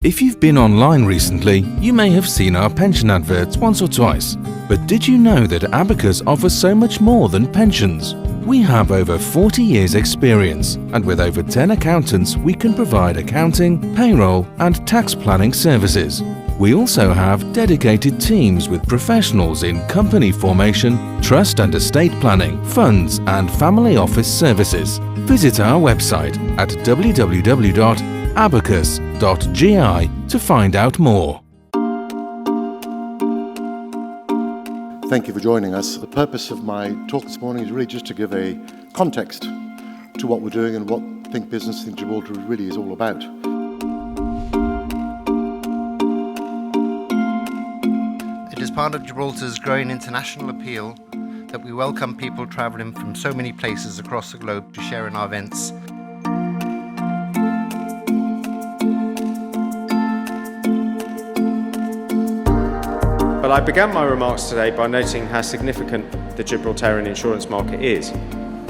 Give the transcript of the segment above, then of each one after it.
If you've been online recently, you may have seen our pension adverts once or twice. But did you know that Abacus offers so much more than pensions? We have over 40 years experience, and with over 10 accountants we can provide accounting, payroll and tax planning services. We also have dedicated teams with professionals in company formation, trust and estate planning, funds and family office services. Visit our website at www.abacus.gi to find out more. Thank you for joining us. The purpose of my talk this morning is really just to give a context to what we're doing and what Think Business, Think Gibraltar really is all about. It is part of Gibraltar's growing international appeal that we welcome people travelling from so many places across the globe to share in our events. Well, I began my remarks today by noting how significant the Gibraltarian insurance market is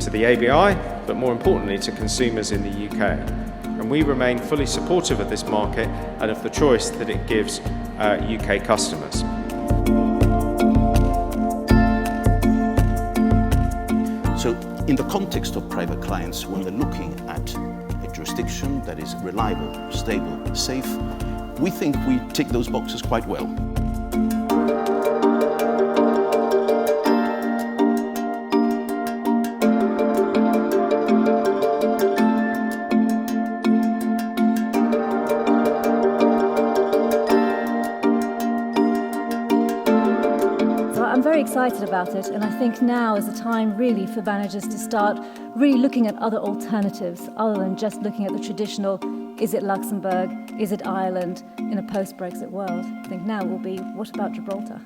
to the ABI, but more importantly to consumers in the UK. And we remain fully supportive of this market and of the choice that it gives UK customers. So in the context of private clients, when they're looking at a jurisdiction that is reliable, stable, safe, we think we tick those boxes quite well. I'm very excited about it, and I think now is the time really for managers to start really looking at other alternatives other than just looking at the traditional, is it Luxembourg, is it Ireland in a post-Brexit world. I think now will be, what about Gibraltar?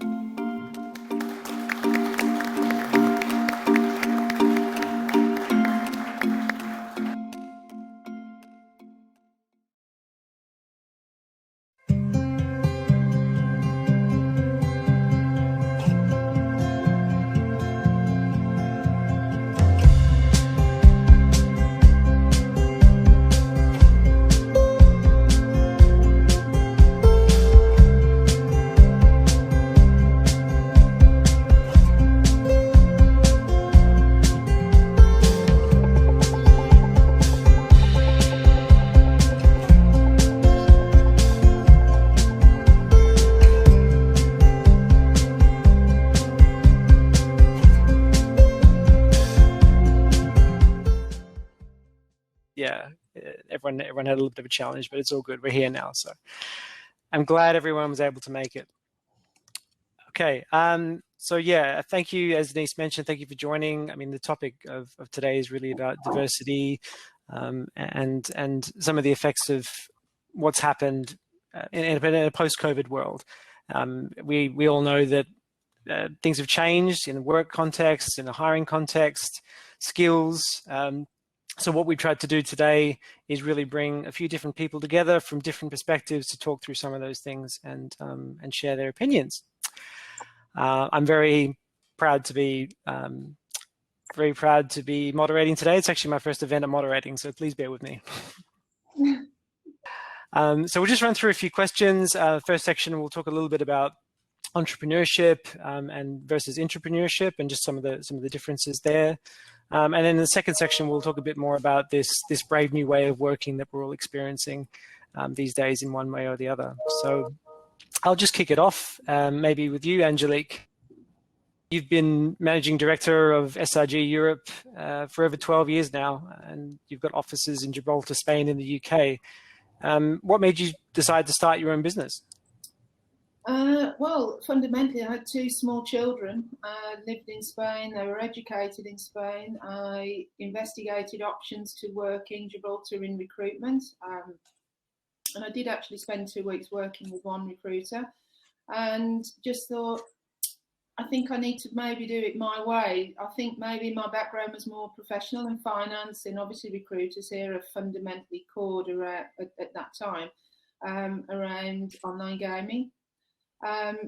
Everyone had a little bit of a challenge, but it's all good. We're here now, so I'm glad everyone was able to make it. Okay, so yeah, thank you, as Denise mentioned, thank you for joining. I mean, the topic of today is really about diversity and some of the effects of what's happened in a post-COVID world. We all know that things have changed in the work context, in the hiring context, skills. So what we tried to do today is really bring a few different people together from different perspectives to talk through some of those things and share their opinions. I'm very proud to be moderating today. It's actually my first event I'm moderating, so please bear with me. So we'll just run through a few questions. First section, we'll talk a little bit about entrepreneurship and versus intrapreneurship and just some of the differences there. And then in the second section, we'll talk a bit more about this brave new way of working that we're all experiencing these days in one way or the other. So I'll just kick it off, maybe with you, Angelique. You've been managing director of SRG Europe for over 12 years now, and you've got offices in Gibraltar, Spain, and the UK. What made you decide to start your own business? Well, fundamentally, I had two small children. I lived in Spain. They were educated in Spain. I investigated options to work in Gibraltar in recruitment. And I did actually spend 2 weeks working with one recruiter and just thought, I think I need to maybe do it my way. I think maybe my background was more professional in finance, and obviously recruiters here are fundamentally core at that time around online gaming.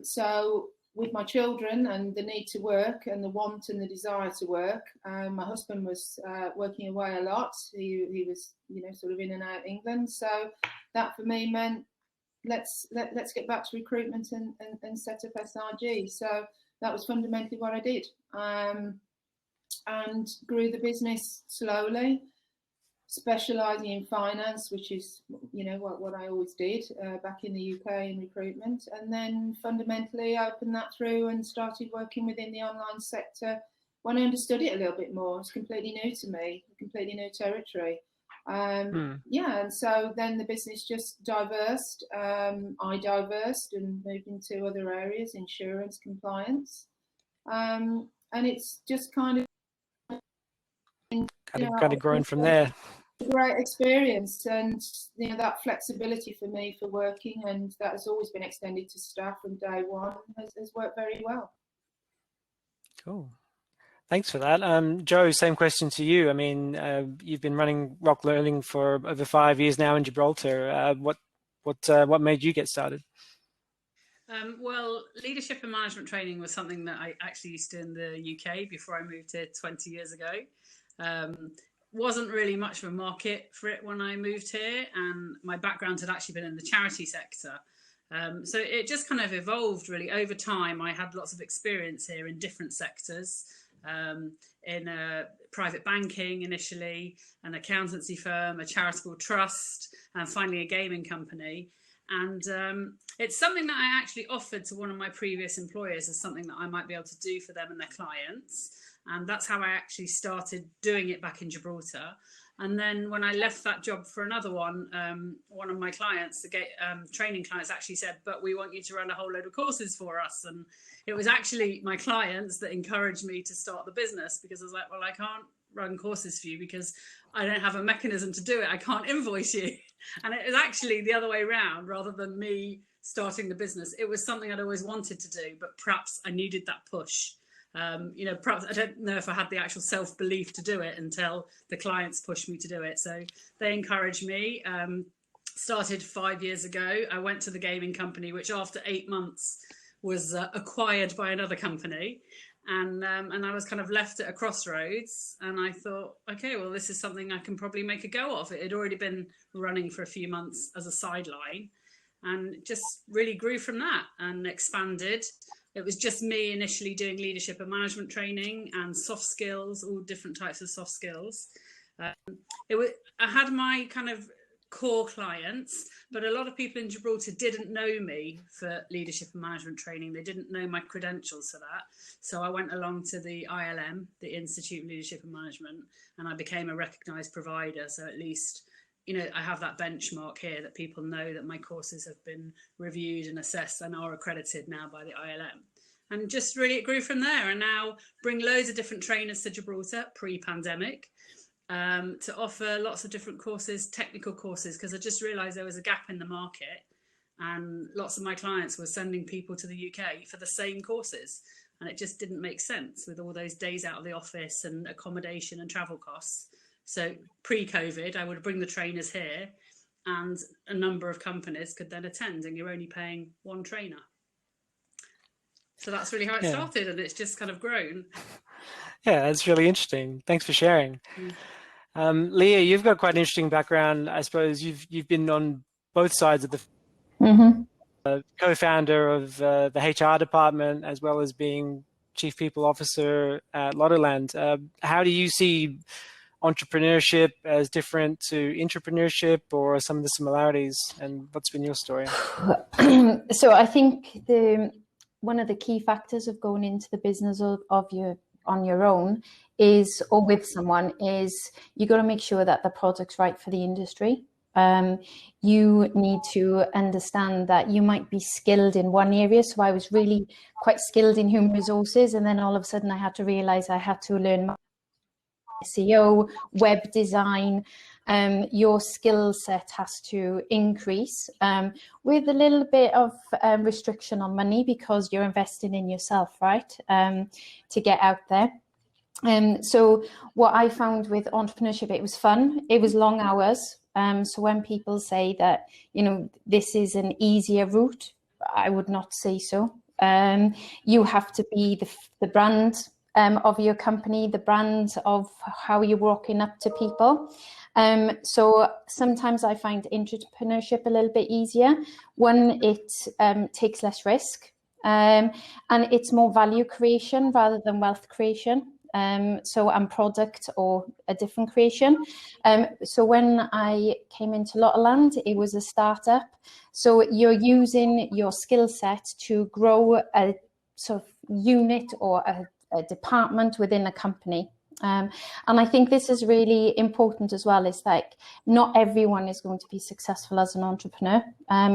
So with my children and the need to work and the want and the desire to work, my husband was working away a lot. He was, sort of in and out England. So that for me meant let's get back to recruitment and set up SRG. So that was fundamentally what I did, and grew the business slowly, specialising in finance, which is what I always did back in the UK in recruitment, and then fundamentally opened that through and started working within the online sector when I understood it a little bit more. It's completely new to me, completely new territory. And so then the business just diversed. I diversed and moved into other areas, insurance, compliance, and it's just kind of grown from there. Great experience, and that flexibility for me for working, and that has always been extended to staff from day one, has worked very well. Cool. Thanks for that. Joe, same question to you. I mean, you've been running Rock Learning for over 5 years now in Gibraltar. What made you get started? Well, leadership and management training was something that I actually used to in the UK before I moved here 20 years ago. Wasn't really much of a market for it when I moved here, and my background had actually been in the charity sector. So it just kind of evolved really over time. I had lots of experience here in different sectors, in private banking initially, an accountancy firm, a charitable trust, and finally a gaming company. And it's something that I actually offered to one of my previous employers as something that I might be able to do for them and their clients. And that's how I actually started doing it back in Gibraltar. And then when I left that job for another one of my clients, the training clients, actually said, but we want you to run a whole load of courses for us. And it was actually my clients that encouraged me to start the business, because I was like, well, I can't run courses for you because I don't have a mechanism to do it. I can't invoice you. And it was actually the other way around. Rather than me starting the business, it was something I'd always wanted to do, but perhaps I needed that push. Perhaps I don't know if I had the actual self-belief to do it until the clients pushed me to do it. So they encouraged me. Started 5 years ago. I went to the gaming company, which after 8 months was acquired by another company. And I was kind of left at a crossroads, and I thought, okay, well, this is something I can probably make a go of. It had already been running for a few months as a sideline, and just really grew from that and expanded. It was just me initially doing leadership and management training and soft skills, all different types of soft skills. I had my kind of core clients, but a lot of people in Gibraltar didn't know me for leadership and management training. They didn't know my credentials for that. So I went along to the ILM, the Institute of Leadership and Management, and I became a recognised provider. So at least, I have that benchmark here that people know that my courses have been reviewed and assessed and are accredited now by the ILM. And just really it grew from there, and now bring loads of different trainers to Gibraltar pre-pandemic to offer lots of different courses, technical courses, because I just realised there was a gap in the market, and lots of my clients were sending people to the UK for the same courses, and it just didn't make sense with all those days out of the office and accommodation and travel costs. So pre-COVID, I would bring the trainers here, and a number of companies could then attend, and you're only paying one trainer. So that's really how it started, and it's just kind of grown. Yeah, that's really interesting. Thanks for sharing. Leah, you've got quite an interesting background. I suppose you've been on both sides of the co-founder of the HR department, as well as being Chief People Officer at Lottoland. How do you see entrepreneurship as different to intrapreneurship, or some of the similarities, and what's been your story? So I think one of the key factors of going into the business on your own is, or with someone, is you got to make sure that the product's right for the industry. You need to understand that you might be skilled in one area. So I was really quite skilled in human resources, and then all of a sudden I had to realize I had to learn SEO, web design. Your skill set has to increase with a little bit of restriction on money, because you're investing in yourself, right, to get out there. So what I found with entrepreneurship, it was fun. It was long hours. So when people say that, this is an easier route, I would not say so. You have to be the brand of your company, the brand of how you're walking up to people. So sometimes I find entrepreneurship a little bit easier. One, it takes less risk, and it's more value creation rather than wealth creation. And product or a different creation. So when I came into Lottoland, it was a startup. So you're using your skill set to grow a sort of unit or a department within a company. And I think this is really important as well, is like not everyone is going to be successful as an entrepreneur.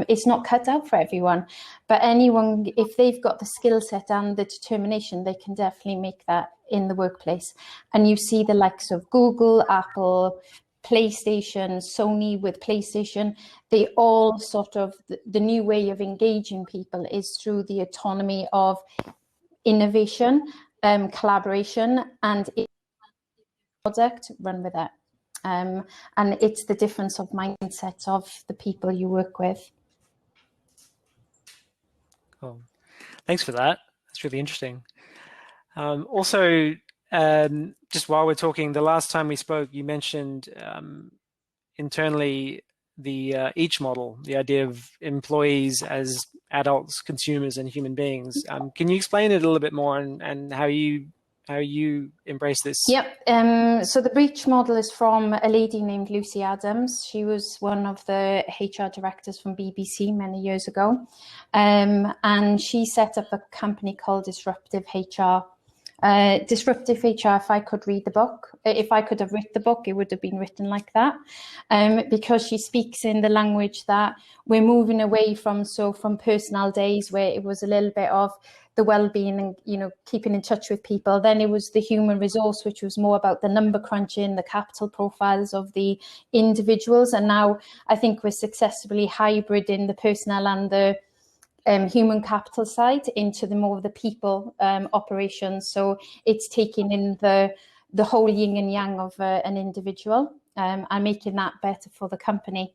It's not cut out for everyone, but anyone, if they've got the skill set and the determination, they can definitely make that in the workplace. And you see the likes of Google, Apple, PlayStation, Sony with PlayStation, they all sort of, the new way of engaging people is through the autonomy of innovation, collaboration, and product, run with it. And it's the difference of mindset of the people you work with. Cool. Thanks for that. That's really interesting. Also, just while we're talking, the last time we spoke, you mentioned internally the each model, the idea of employees as adults, consumers, and human beings. Can you explain it a little bit more and how you embrace this? Yep. So the breach model is from a lady named Lucy Adams. She was one of the HR directors from BBC many years ago. And she set up a company called Disruptive HR. Disruptive HR, if I could read the book, if I could have written the book, it would have been written like that, because she speaks in the language that we're moving away from. So from personnel days where it was a little bit of the well-being and, you know, keeping in touch with people, then it was the human resource, which was more about the number crunching, the capital profiles of the individuals. And now I think we're successfully hybriding the personnel and the human capital side into the more of the people operations. So it's taking in the whole yin and yang of an individual and making that better for the company.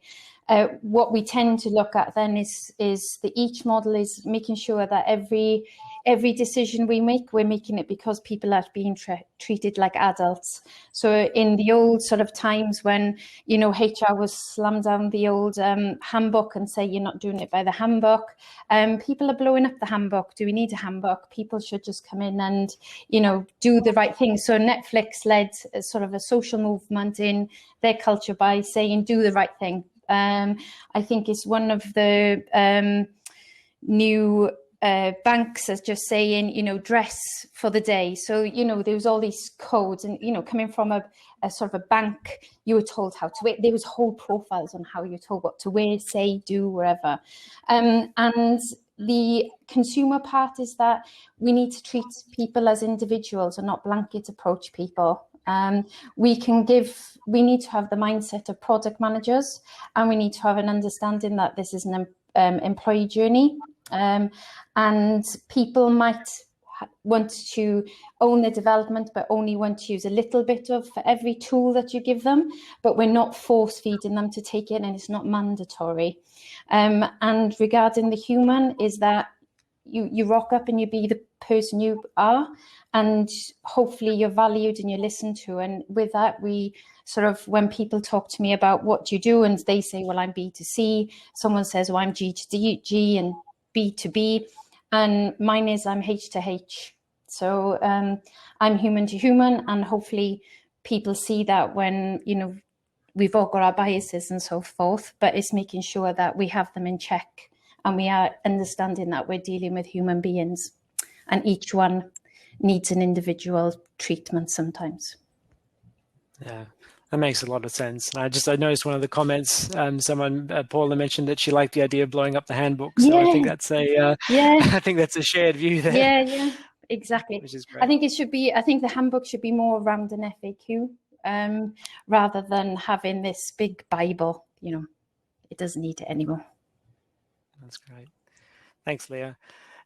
What we tend to look at then is the each model is making sure that every decision we make, we're making it because people are being treated like adults. So in the old sort of times when, you know, HR was slammed down the old handbook and say, you're not doing it by the handbook, people are blowing up the handbook. Do we need a handbook? People should just come in and, you know, do the right thing. So Netflix led a sort of a social movement in their culture by saying, do the right thing. I think it's one of the new banks as just saying, you know, dress for the day. So, you know, there was all these codes and, you know, coming from a sort of a bank, you were told how to wear. There was whole profiles on how you're told what to wear, say, do, wherever. And the consumer part is that we need to treat people as individuals and not blanket approach people. We need to have the mindset of product managers, and we need to have an understanding that this is an employee journey. And people might want to own the development, but only want to use a little bit of every tool that you give them, but we're not force feeding them to take it, and it's not mandatory. And regarding the human is that you rock up and you be the person you are, and hopefully you're valued and you're listened to. And with that, we sort of, when people talk to me about what you do and they say, well, I'm B2C, someone says, well, I'm G to G and B2B, and mine is I'm H to H. So I'm human to human, and hopefully people see that when, you know, we've all got our biases and so forth, but it's making sure that we have them in check and we are understanding that we're dealing with human beings and each one needs an individual treatment sometimes. Yeah, that makes a lot of sense. And I noticed one of the comments, Paula mentioned that she liked the idea of blowing up the handbook. So yeah. I think that's I think that's a shared view there. Yeah, exactly. Which is great. I think the handbook should be more around an FAQ rather than having this big Bible. You know, it doesn't need it anymore. That's great. Thanks, Leah.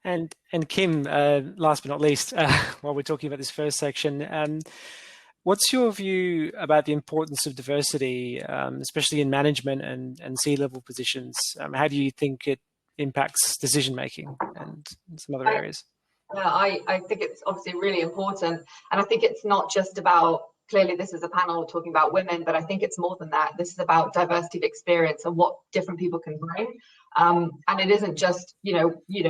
And Kim, last but not least, while we're talking about this first section, what's your view about the importance of diversity, especially in management and C-level positions? How do you think it impacts decision-making and some other areas? I think it's obviously really important. And I think it's not just about, clearly this is a panel talking about women, but I think it's more than that. This is about diversity of experience and what different people can bring. And it isn't just,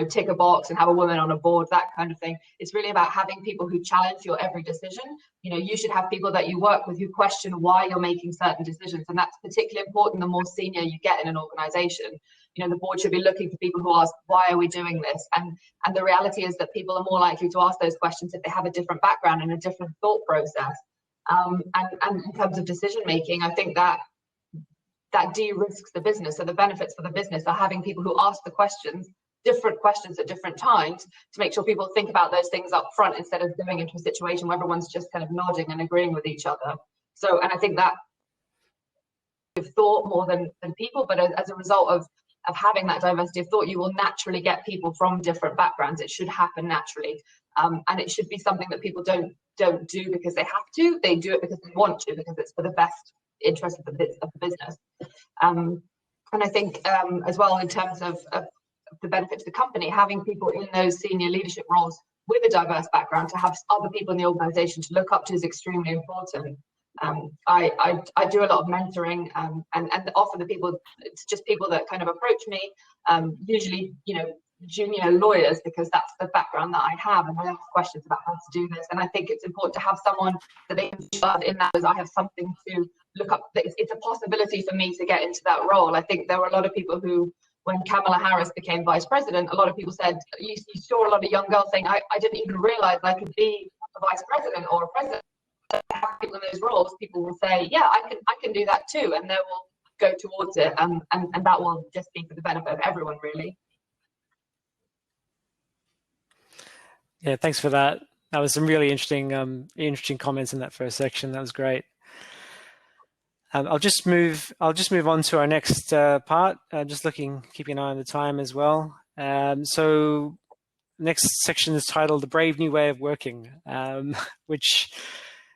tick a box and have a woman on a board, that kind of thing. It's really about having people who challenge your every decision. You should have people that you work with who question why you're making certain decisions. And that's particularly important the more senior you get in an organization. The board should be looking for people who ask, why are we doing this? And the reality is that people are more likely to ask those questions if they have a different background and a different thought process. And in terms of decision making, I think that de-risks the business. So the benefits for the business are having people who ask the questions, different questions at different times, to make sure people think about those things up front instead of going into a situation where everyone's just kind of nodding and agreeing with each other. So, and I think that thought more than people, but as a result of having that diversity of thought, you will naturally get people from different backgrounds. It should happen naturally. And it should be something that people don't do because they have to. They do it because they want to, because it's for the best interest of the business. And I think as well, in terms of the benefit to the company, having people in those senior leadership roles with a diverse background, to have other people in the organization to look up to, is extremely important. I do a lot of mentoring, and often the people, it's just people that kind of approach me, usually, junior lawyers, because that's the background that I have, and I ask questions about how to do this. And I think it's important to have someone that they can trust in that, as I have something to look up. It's a possibility for me to get into that role. I think there were a lot of people who, when Kamala Harris became vice president, a lot of people said, you saw a lot of young girls saying, I didn't even realize I could be a vice president or a president. People in those roles, people will say, yeah, I can do that too, and they will go towards it, and that will just be for the benefit of everyone, really. Yeah, thanks for that. That was some really interesting comments in that first section. That was great. I'll just move on to our next part. Just keeping an eye on the time as well. So next section is titled "The Brave New Way of Working," which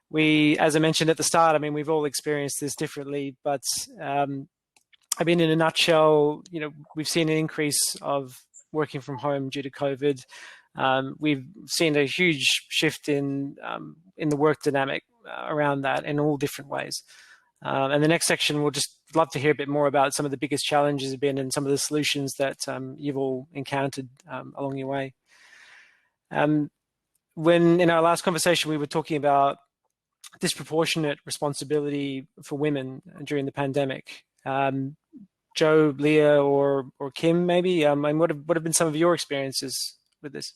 we, as I mentioned at the start, I mean, we've all experienced this differently, but I mean, in a nutshell, we've seen an increase of working from home due to COVID. We've seen a huge shift in the work dynamic around that in all different ways. And the next section, we'll just love to hear a bit more about some of the biggest challenges have been and some of the solutions that you've all encountered along your way. When in our last conversation, we were talking about disproportionate responsibility for women during the pandemic. Joe, Leah, or Kim, maybe. And what have been some of your experiences with this?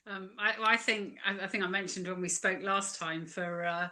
I think I mentioned when we spoke last time, for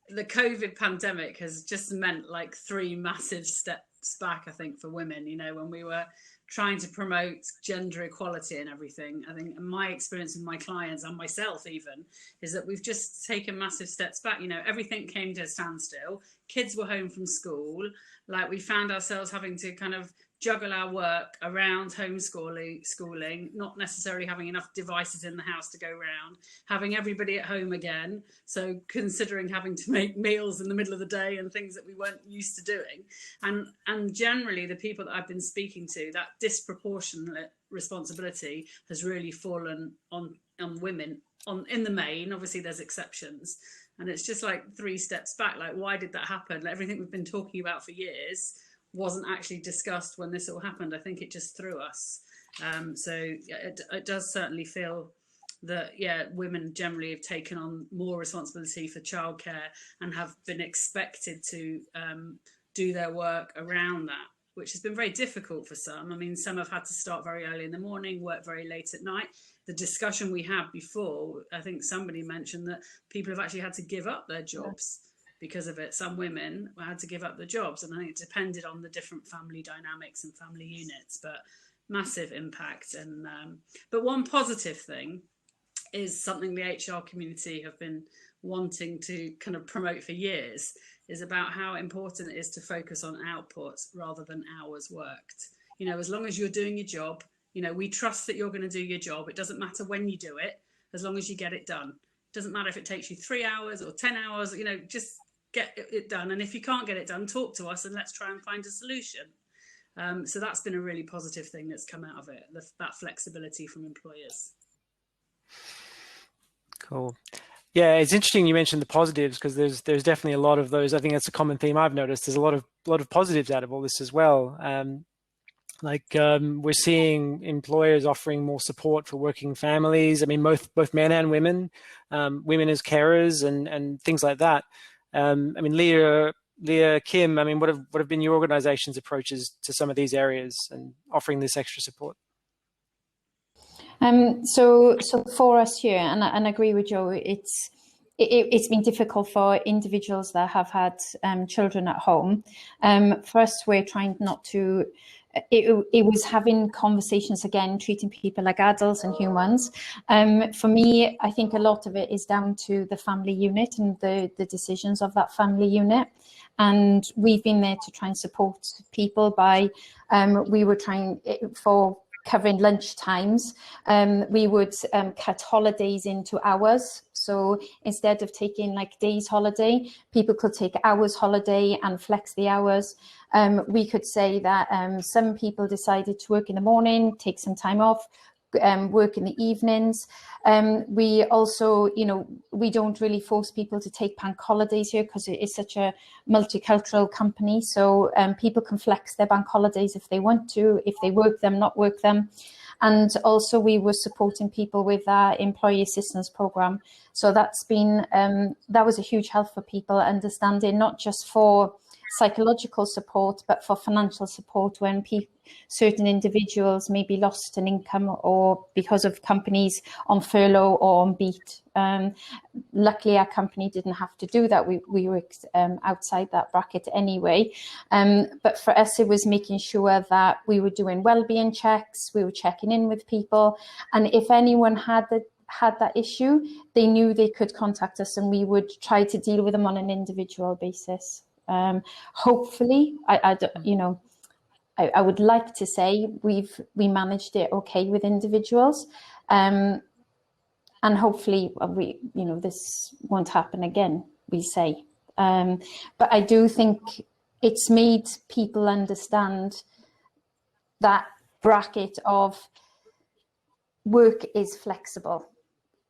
the COVID pandemic has just meant like 3 massive steps back, I think, for women. When we were trying to promote gender equality and everything, I think my experience with my clients and myself even is that we've just taken massive steps back. Everything came to a standstill. Kids were home from school. Like, we found ourselves having to kind of juggle our work around homeschooling, not necessarily having enough devices in the house to go around, having everybody at home again. So considering having to make meals in the middle of the day and things that we weren't used to doing. And generally the people that I've been speaking to, that disproportionate responsibility has really fallen on women in the main. Obviously there's exceptions. And it's just like 3 steps back. Like, why did that happen? Everything we've been talking about for years wasn't actually discussed when this all happened. I think it just threw us. So it does certainly feel that, women generally have taken on more responsibility for childcare and have been expected to do their work around that, which has been very difficult for some. I mean, some have had to start very early in the morning, work very late at night. The discussion we had before, I think somebody mentioned that people have actually had to give up their jobs because of it. Some women had to give up the jobs, and I think it depended on the different family dynamics and family units, but massive impact. And but one positive thing is something the HR community have been wanting to kind of promote for years, is about how important it is to focus on outputs rather than hours worked. As long as you're doing your job, we trust that you're going to do your job. It doesn't matter when you do it, as long as you get it done. It doesn't matter if it takes you 3 hours or 10 hours, just get it done. And if you can't get it done, talk to us and let's try and find a solution. So that's been a really positive thing that's come out of it, that flexibility from employers. Cool. Yeah, it's interesting you mentioned the positives, because there's definitely a lot of those. I think that's a common theme I've noticed. There's a lot of positives out of all this as well. We're seeing employers offering more support for working families. I mean, both men and women, women as carers and things like that. I mean, Leah, Kim, I mean, what have been your organization's approaches to some of these areas and offering this extra support? So for us here, and I agree with Joe, it's been difficult for individuals that have had children at home. For us, we're trying not to. It was having conversations again, treating people like adults and humans. For me, I think a lot of it is down to the family unit and the decisions of that family unit. And we've been there to try and support people by, we were trying for covering lunch times. We would cut holidays into hours. So instead of taking like days holiday, people could take hours holiday and flex the hours. We could say that some people decided to work in the morning, take some time off, work in the evenings. We also, we don't really force people to take bank holidays here because it is such a multicultural company. So people can flex their bank holidays if they want to, if they work them, not work them. And also we were supporting people with our employee assistance program. So that's been, that was a huge help for people understanding, not just for psychological support, but for financial support when certain individuals maybe lost an income or because of companies on furlough or on beat. Luckily, our company didn't have to do that. We were outside that bracket anyway. But for us, it was making sure that we were doing well-being checks, we were checking in with people. And if anyone had that issue, they knew they could contact us and we would try to deal with them on an individual basis. Hopefully, I would like to say we managed it okay with individuals, and hopefully this won't happen again. We say, but I do think it's made people understand that bracket of work is flexible.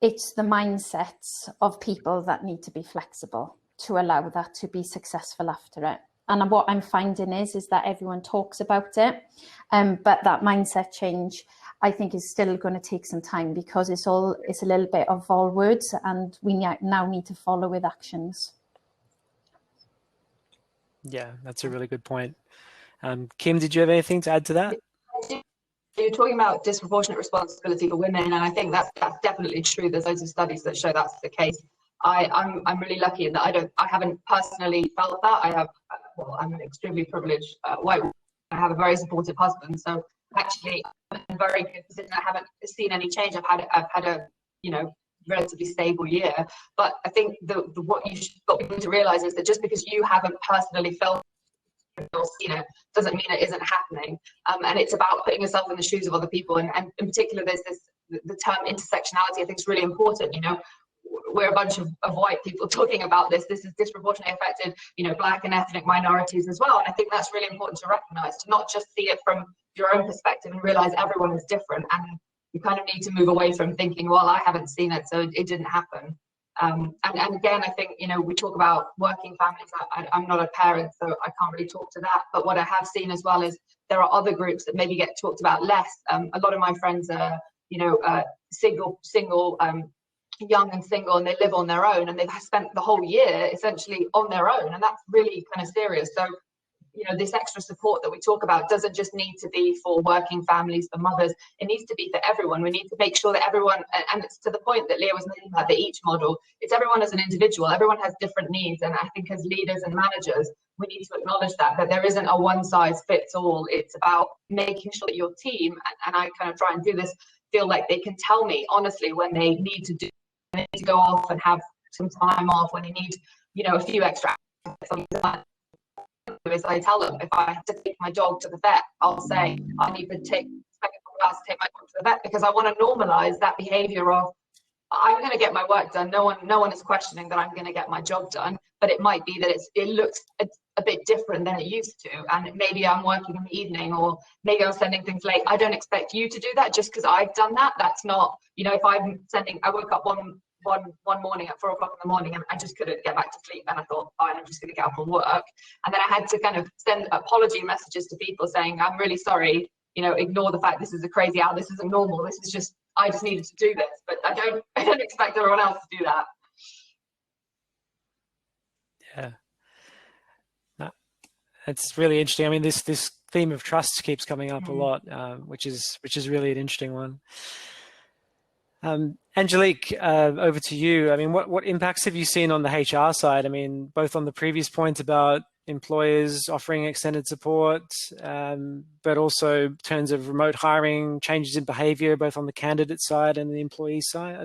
It's the mindsets of people that need to be flexible to allow that to be successful after it. And what I'm finding is that everyone talks about it, but that mindset change, I think, is still going to take some time because it's a little bit of all words, and we now need to follow with actions. Yeah, that's a really good point. Kim, did you have anything to add to that? You're talking about disproportionate responsibility for women, and I think that's definitely true. There's loads of studies that show that's the case. I'm really lucky in that I haven't personally felt that. I'm an extremely privileged white woman. I have a very supportive husband, so actually I'm in a very good position. I haven't seen any change. I've had a relatively stable year. But I think what you need to realize is that just because you haven't personally felt, doesn't mean it isn't happening. And it's about putting yourself in the shoes of other people. And in particular, there's the term intersectionality. I think is really important. We're a bunch of white people talking about this. This is disproportionately affected, Black and ethnic minorities as well. And I think that's really important to recognize, to not just see it from your own perspective and realize everyone is different. And you kind of need to move away from thinking, well, I haven't seen it, so it didn't happen. And again, I think, we talk about working families. I'm not a parent, so I can't really talk to that. But what I have seen as well is there are other groups that maybe get talked about less. A lot of my friends are, single, young and single, and they live on their own, and they've spent the whole year essentially on their own, and that's really kind of serious. So this extra support that we talk about doesn't just need to be for working families, for mothers. It needs to be for everyone. We need to make sure that everyone, and it's to the point that Leah was making about the each model, it's everyone as an individual. Everyone has different needs, and I think as leaders and managers, we need to acknowledge that there isn't a one size fits all. It's about making sure that your team, and I kind of try and do this, feel like they can tell me honestly when they need to go off and have some time off, when they need, a few extra hours. Is I tell them, if I have to take my dog to the vet, I'll say I need to take my dog to the vet, because I want to normalize that behavior of I'm going to get my work done. No one is questioning that I'm going to get my job done, but it might be that it looks a bit different than it used to, and maybe I'm working in the evening, or maybe I'm sending things late. I don't expect you to do that just because I've done that. That's not, if I woke up one morning at 4 o'clock in the morning and I just couldn't get back to sleep, and I thought, fine, I'm just going to get up and work, and then I had to kind of send apology messages to people saying, I'm really sorry, ignore the fact this is a crazy hour, this isn't normal, this is just, I just needed to do this, but I don't expect everyone else to do that. Yeah, it's really interesting. I mean, this theme of trust keeps coming up a lot, which is really an interesting one. Angelique, over to you. I mean, what impacts have you seen on the HR side? I mean, both on the previous point about employers offering extended support, but also in terms of remote hiring, changes in behaviour, both on the candidate side and the employer side?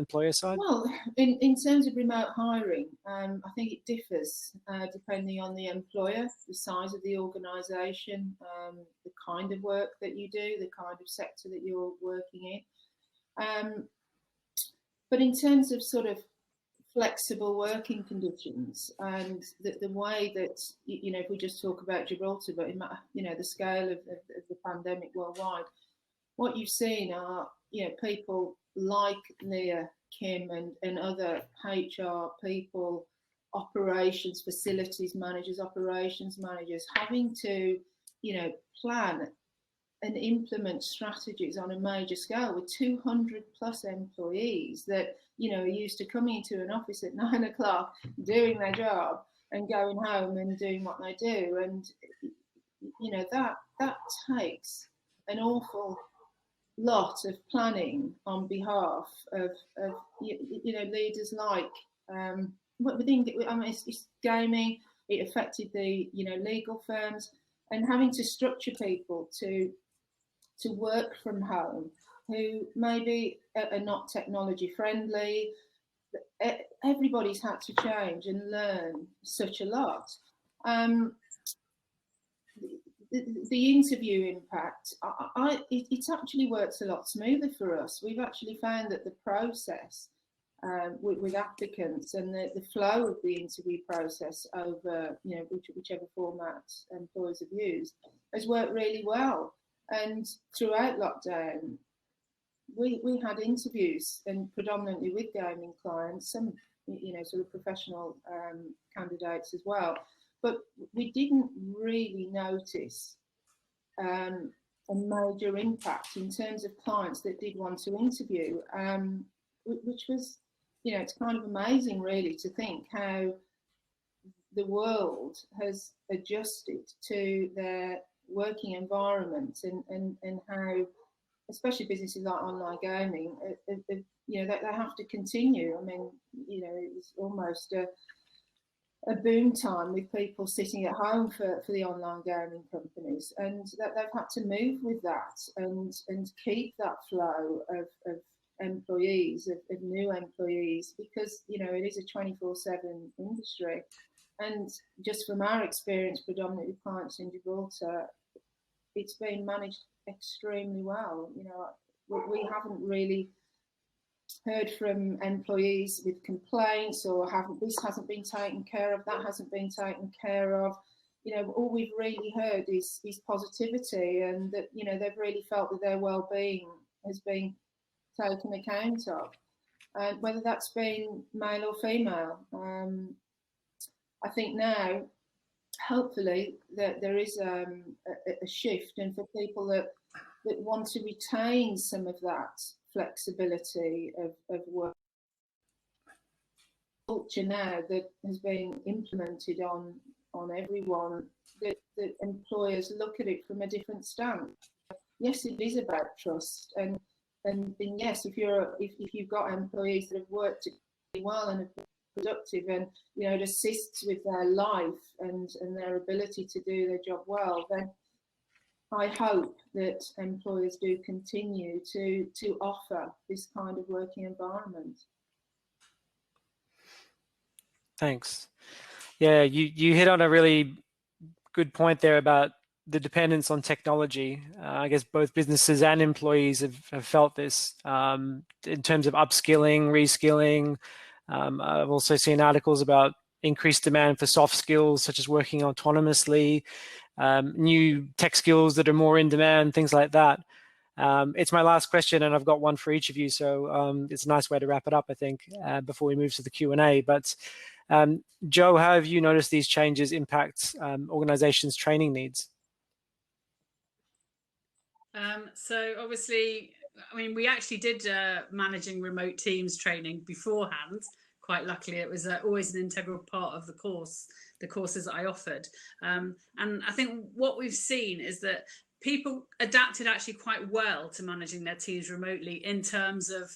Well, in terms of remote hiring, I think it differs depending on the employer, the size of the organisation, the kind of work that you do, the kind of sector that you're working in. But in terms of sort of flexible working conditions and the way that, if we just talk about Gibraltar, but the scale of the pandemic worldwide, what you've seen are, people like Leah, Kim and other HR people, operations, facilities managers, operations managers, having to, plan and implement strategies on a major scale with 200 plus employees that, are used to coming into an office at 9 o'clock, doing their job and going home and doing what they do. And, that takes an awful lot of planning on behalf of leaders like, it's gaming, it affected the, legal firms, and having to structure people to work from home who maybe are not technology friendly. Everybody's had to change and learn such a lot. The interview impact, it actually works a lot smoother for us. We've actually found that the process with applicants and the flow of the interview process over, whichever format employers have used, has worked really well. And throughout lockdown, we had interviews, and predominantly with gaming clients, some, sort of professional candidates as well. But we didn't really notice a major impact in terms of clients that did want to interview, which was, it's kind of amazing really to think how the world has adjusted to their working environment and how, especially businesses like online gaming, they have to continue. I mean, it's almost a boom time with people sitting at home for the online gaming companies, and that they've had to move with that and keep that flow of employees, of new employees, because it is a 24/7 industry. And just from our experience, predominantly with clients in Gibraltar, it's been managed extremely well. We haven't really heard from employees with complaints or this hasn't been taken care of, that hasn't been taken care of. All we've really heard is positivity, and that they've really felt that their well-being has been taken account of, and whether that's been male or female. I think now, hopefully, that there is a shift, and for people that want to retain some of that flexibility of work culture now that has been implemented on everyone, that employers look at it from a different stance. Yes, it is about trust, and yes, if you've got employees that have worked really well and have been productive, and it assists with their life and their ability to do their job well, then I hope that employers do continue to offer this kind of working environment. Thanks. Yeah, you hit on a really good point there about the dependence on technology. I guess both businesses and employees have felt this in terms of upskilling, reskilling. I've also seen articles about increased demand for soft skills, such as working autonomously, new tech skills that are more in demand, things like that. It's my last question, and I've got one for each of you, so it's a nice way to wrap it up, I think, before we move to the Q&A. But Joe, how have you noticed these changes impact organizations' training needs? So obviously, I mean, we actually did managing remote teams training beforehand. Quite luckily, it was always an integral part of the courses that I offered. And I think what we've seen is that people adapted actually quite well to managing their teams remotely in terms of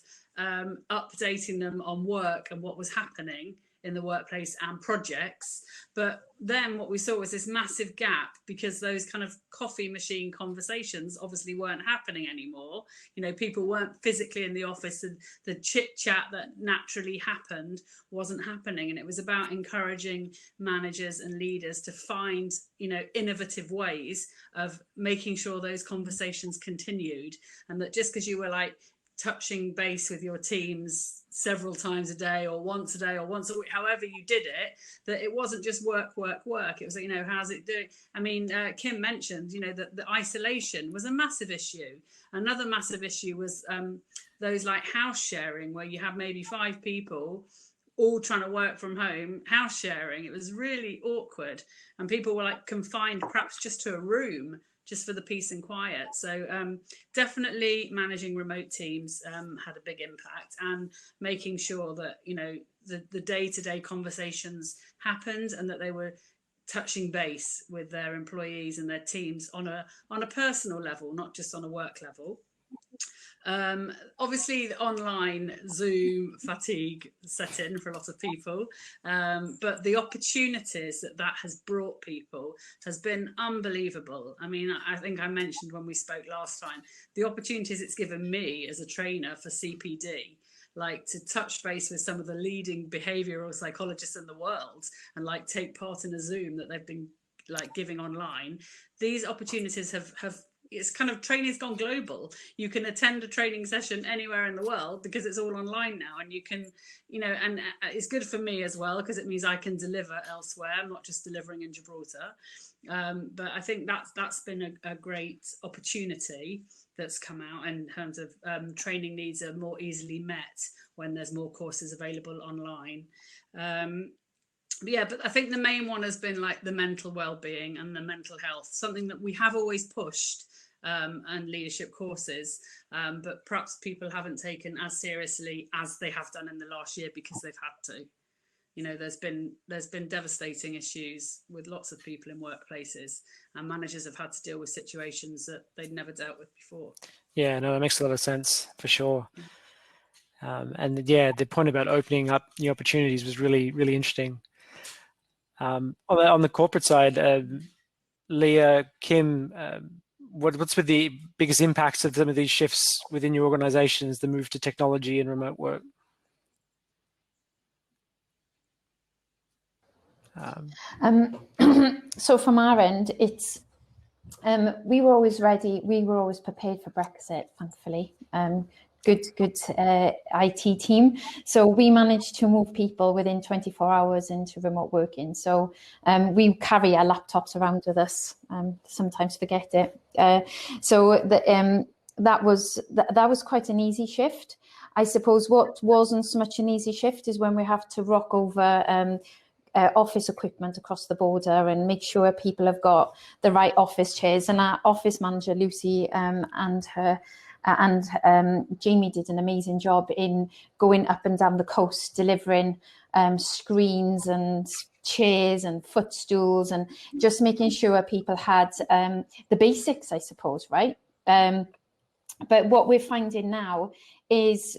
updating them on work and what was happening in the workplace and projects. But then what we saw was this massive gap, because those kind of coffee machine conversations obviously weren't happening anymore. You know, people weren't physically in the office, and the chit chat that naturally happened wasn't happening. And it was about encouraging managers and leaders to find, you know, innovative ways of making sure those conversations continued, and that just because you were like touching base with your teams several times a day or once a day or once a week, however you did it, that it wasn't just work. It was, you know, how's it doing? I mean, Kim mentioned, you know, that the isolation was a massive issue. Another massive issue was those like house sharing, where you have maybe 5 people all trying to work from home, house sharing. It was really awkward, and people were like confined perhaps just to a room, just for the peace and quiet. So definitely managing remote teams had a big impact, and making sure that, you know, the day-to-day conversations happened, and that they were touching base with their employees and their teams on a personal level, not just on a work level. Obviously the online Zoom fatigue set in for a lot of people, but the opportunities that has brought people has been unbelievable. I mean, I think I mentioned when we spoke last time, the opportunities it's given me as a trainer for CPD, like to touch base with some of the leading behavioral psychologists in the world, and like take part in a Zoom that they've been like giving online. These opportunities have it's kind of, training's gone global. You can attend a training session anywhere in the world because it's all online now, and you can, you know, and it's good for me as well, because it means I can deliver elsewhere. I'm not just delivering in Gibraltar. But I think that's been a great opportunity that's come out in terms of training needs are more easily met when there's more courses available online. Yeah, but I think the main one has been like the mental well-being and the mental health, something that we have always pushed, and leadership courses, but perhaps people haven't taken as seriously as they have done in the last year, because they've had to. You know, there's been devastating issues with lots of people in workplaces, and managers have had to deal with situations that they'd never dealt with before. Yeah, no, that makes a lot of sense for sure. And yeah, the point about opening up new opportunities was really, really interesting. On the corporate side, Leah, Kim, what's with the biggest impacts of some of these shifts within your organizations, the move to technology and remote work? So from our end, it's we were always ready. We were always prepared for Brexit, thankfully. Good IT team. So we managed to move people within 24 hours into remote working. So we carry our laptops around with us. Sometimes forget it. So that was quite an easy shift. I suppose what wasn't so much an easy shift is when we have to rock over office equipment across the border and make sure people have got the right office chairs. And our office manager, Lucy, and Jamie did an amazing job in going up and down the coast, delivering screens and chairs and footstools, and just making sure people had the basics, I suppose, right? But what we're finding now is,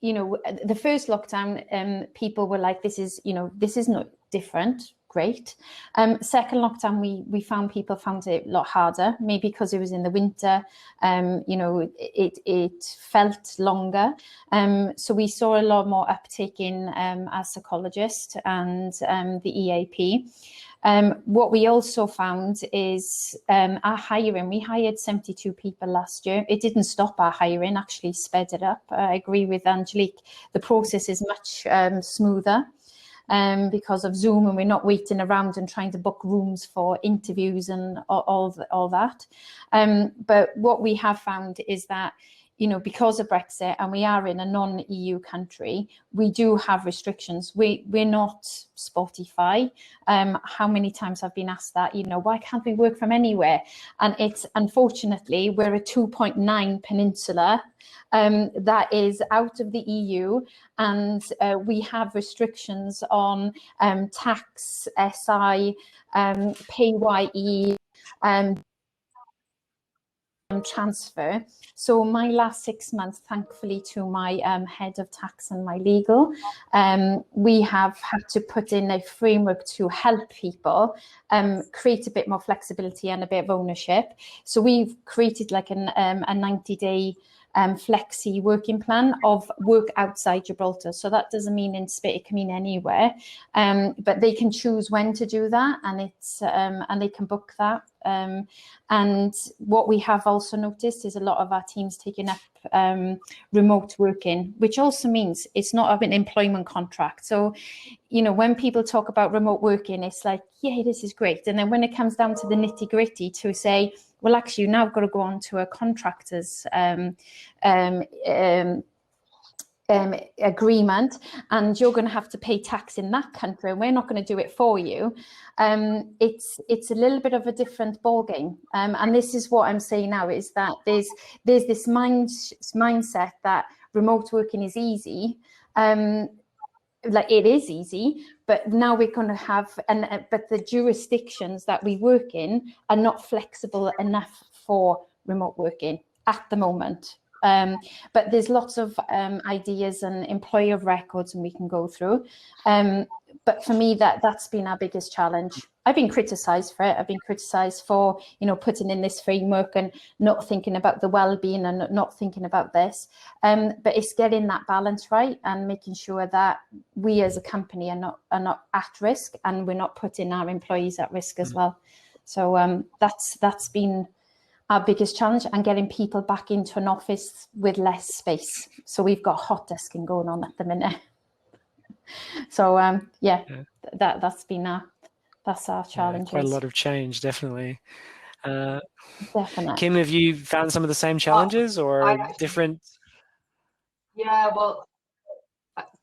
you know, the first lockdown, people were like, this is not different. great. Second lockdown, we found people found it a lot harder, maybe because it was in the winter. It felt longer. So we saw a lot more uptake in our psychologist and the EAP. What we also found is our hiring. We hired 72 people last year. It didn't stop our hiring, actually sped it up. I agree with Angelique. The process is much smoother because of Zoom, and we're not waiting around and trying to book rooms for interviews and all that. But what we have found is that, because of Brexit, and we are in a non-EU country, we do have restrictions. We're not Spotify. How many times I've been asked that, why can't we work from anywhere? And it's, unfortunately, we're a 2.9 peninsula that is out of the EU, and we have restrictions on tax, SI, PAYE, transfer. So my last 6 months, thankfully, to my head of tax and my legal, we have had to put in a framework to help people create a bit more flexibility and a bit of ownership. So we've created like a 90-day flexi working plan of work outside Gibraltar. So that doesn't mean in Spain, it can mean anywhere, but they can choose when to do that, and it's and they can book that. And what we have also noticed is a lot of our teams taking up remote working, which also means it's not an employment contract. So, when people talk about remote working, it's like, yeah, this is great. And then when it comes down to the nitty gritty to say, well, actually, you now got to go on to a contractor's agreement, and you're going to have to pay tax in that country, and we're not going to do it for you. It's a little bit of a different ballgame, and this is what I'm saying now, is that there's this mindset that remote working is easy. Like, it is easy, but now we're going to have, but the jurisdictions that we work in are not flexible enough for remote working at the moment. But there's lots of ideas and employer records, and we can go through. But for me, that's been our biggest challenge. I've been criticised for it. I've been criticised for, putting in this framework and not thinking about the well-being and not thinking about this. But it's getting that balance right and making sure that we as a company are not at risk, and we're not putting our employees at risk as well. So that's been our biggest challenge, and getting people back into an office with less space. So we've got hot desking going on at the minute. So that's been our challenge. Quite a lot of change, definitely. Definitely. Kim, have you found some of the same challenges or different? Yeah, well,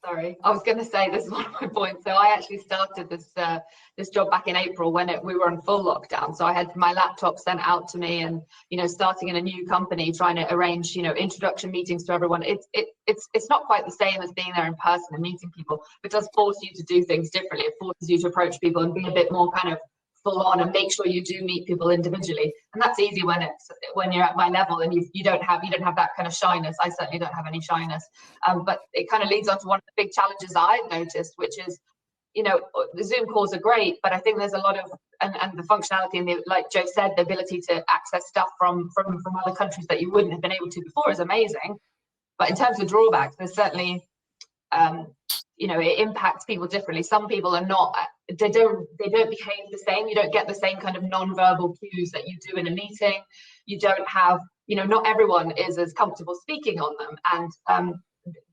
sorry, I was going to say, this is one of my points. So I actually started this job back in April when we were on full lockdown. So I had my laptop sent out to me, and starting in a new company, trying to arrange introduction meetings to everyone. It's not quite the same as being there in person and meeting people. It does force you to do things differently. It forces you to approach people and be a bit more kind of full on, and make sure you do meet people individually. And that's easy when you're at my level and you don't have that kind of shyness. I certainly don't have any shyness. But it kind of leads on to one of the big challenges I've noticed, which is, the Zoom calls are great, but I think there's a lot of, and the functionality and like Joe said, the ability to access stuff from other countries that you wouldn't have been able to before is amazing. But in terms of drawbacks, there's certainly, it impacts people differently. Some people are not, they don't behave the same. You don't get the same kind of non-verbal cues that you do in a meeting. You don't have, not everyone is as comfortable speaking on them. And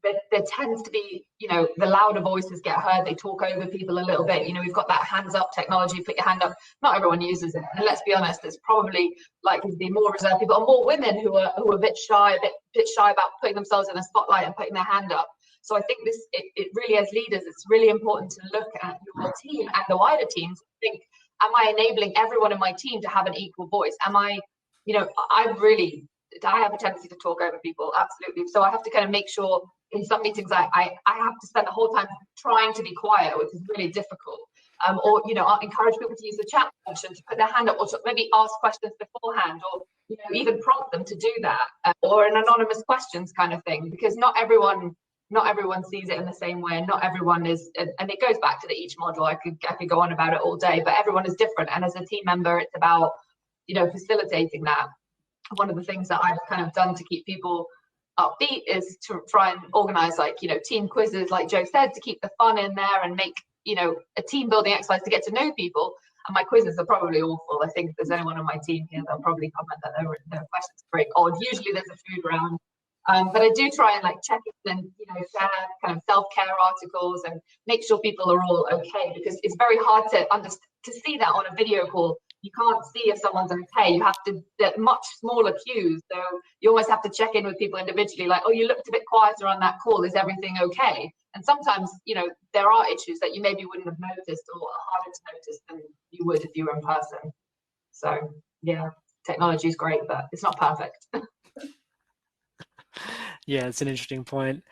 there tends to be, the louder voices get heard. They talk over people a little bit. We've got that hands up technology, put your hand up. Not everyone uses it. And let's be honest, it's probably likely to be more reserved people, and more women who are a bit shy about putting themselves in a spotlight and putting their hand up. So I think it really, as leaders, it's really important to look at your team and the wider teams. Think, am I enabling everyone in my team to have an equal voice? Am I, I have a tendency to talk over people, absolutely. So I have to kind of make sure in some meetings I have to spend the whole time trying to be quiet, which is really difficult. Or I'll encourage people to use the chat function to put their hand up, or to maybe ask questions beforehand, or even prompt them to do that, or an anonymous questions kind of thing, because not everyone not everyone sees it in the same way, and not everyone is, and it goes back to the each model. I could go on about it all day, but everyone is different. And as a team member, it's about, you know, facilitating that. One of the things that I've kind of done to keep people upbeat is to try and organize, like, you know, team quizzes, like Joe said, to keep the fun in there and make, you know, a team building exercise to get to know people. And my quizzes are probably awful. I think if there's anyone on my team here, they'll probably comment that their questions are very odd. Usually there's a food round. But I do try and like check in and, you know, share kind of self-care articles and make sure people are all okay, because it's very hard to see that on a video call. You can't see if someone's okay. You have to get much smaller cues. So you always have to check in with people individually, like, oh, you looked a bit quieter on that call. Is everything okay? And sometimes, you know, there are issues that you maybe wouldn't have noticed or are harder to notice than you would if you were in person. So yeah, technology is great, but it's not perfect. Yeah, it's an interesting point.